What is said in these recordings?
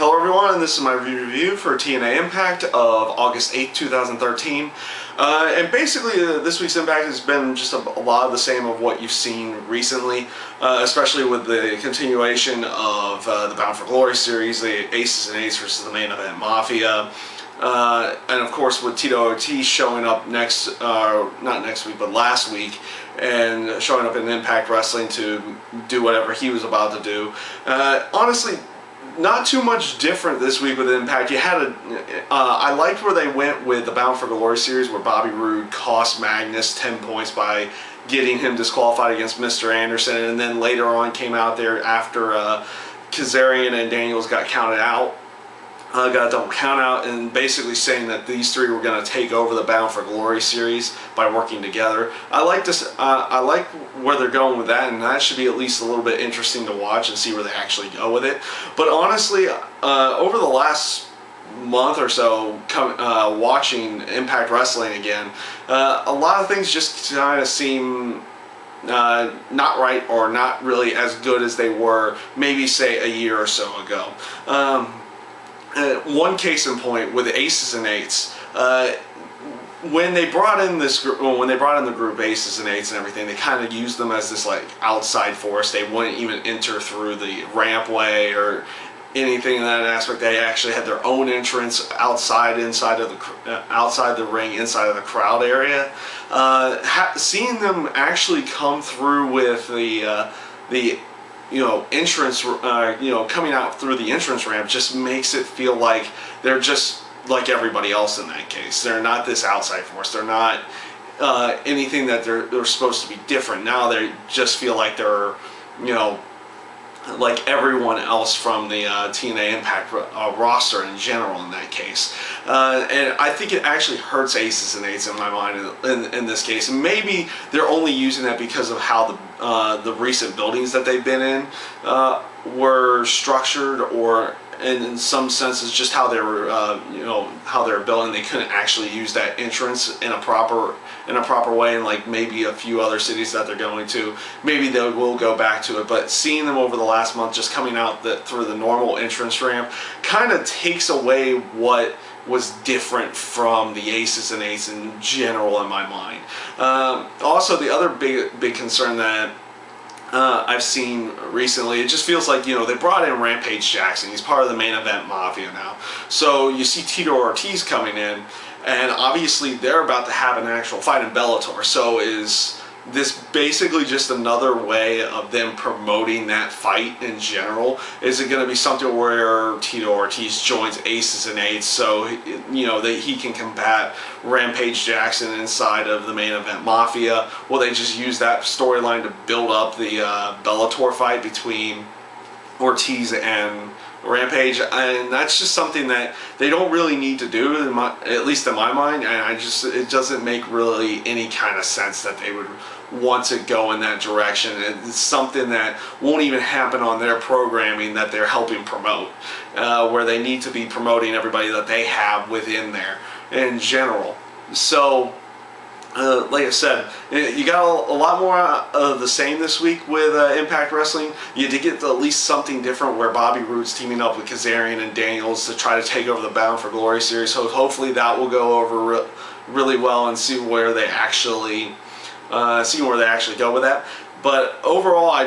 Hello everyone, and this is my review for TNA Impact of August 8th, 2013. And basically this week's Impact has been just a lot of the same of what you've seen recently, especially with the continuation of the Bound for Glory series, the Aces and Eights versus the Main Event Mafia. And of course with Tito Ortiz showing up not next week, but last week, and showing up in Impact Wrestling to do whatever he was about to do. Honestly, not too much different this week with Impact. You had I liked where they went with the Bound for Glory series, where Bobby Roode cost Magnus 10 points by getting him disqualified against Mr. Anderson, and then later on came out there after Kazarian and Daniels got counted out. Got a double count out, and basically saying that these three were going to take over the Bound for Glory series by working together. I like this. I like where they're going with that, and that should be at least a little bit interesting to watch and see where they actually go with it. But honestly, over the last month or so, watching Impact Wrestling again, a lot of things just kind of seem not right, or not really as good as they were maybe say a year or so ago. One case in point with Aces and Eights, when they brought in the group Aces and Eights and everything, they kind of used them as this like outside force. They wouldn't even enter through the rampway or anything in that aspect. They actually had their own entrance inside the ring, inside of the crowd area. Seeing them actually come through with the entrance, coming out through the entrance ramp just makes it feel like they're just like everybody else in that case. They're not this outside force. They're not anything that they're supposed to be different. Now they just feel like they're, like everyone else from the TNA Impact roster in general in that case. And I think it actually hurts Aces and Eights in my mind in this case. And maybe they're only using that because of how the recent buildings that they've been in were structured, or in some senses just how they were, how they're building. They couldn't actually use that entrance in a proper way, and like maybe a few other cities that they're going to, maybe they will go back to it. But seeing them over the last month just coming out through the normal entrance ramp kind of takes away what was different from the Aces and Eights in general in my mind. Also, the other big concern that I've seen recently, it just feels like, they brought in Rampage Jackson. He's part of the Main Event Mafia now. So you see Tito Ortiz coming in, and obviously they're about to have an actual fight in Bellator. So is this basically just another way of them promoting that fight in general? Is it going to be something where Tito Ortiz joins Aces and Eights so that he can combat Rampage Jackson inside of the Main Event Mafia? Will they just use that storyline to build up the Bellator fight between Ortiz and Rampage? And that's just something that they don't really need to do, at least in my mind. And it doesn't make really any kind of sense that they would want to go in that direction. It's something that won't even happen on their programming that they're helping promote, where they need to be promoting everybody that they have within there in general. So like I said, you got a lot more of the same this week with Impact Wrestling. You did get at least something different, where Bobby Roode's teaming up with Kazarian and Daniels to try to take over the Bound for Glory series. So hopefully that will go over really well, and see where they actually go with that. But overall,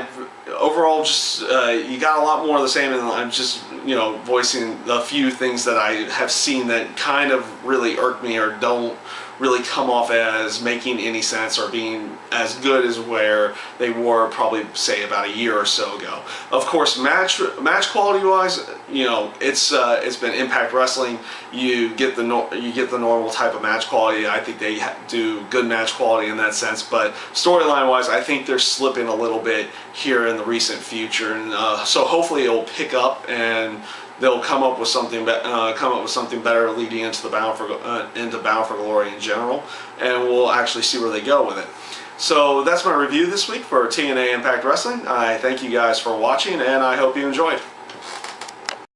just you got a lot more of the same, and I'm just voicing a few things that I have seen that kind of really irk me, or don't really come off as making any sense or being as good as where they were probably say about a year or so ago. Of course, match quality wise, it's been Impact Wrestling. You get the normal type of match quality. I think they do good match quality in that sense. But storyline wise, I think they're slipping a little bit here in the recent future, and so hopefully it'll pick up and they'll come up with something better leading into the Bound for Glory in general, and we'll actually see where they go with it. So that's my review this week for TNA Impact Wrestling. I thank you guys for watching, and I hope you enjoyed.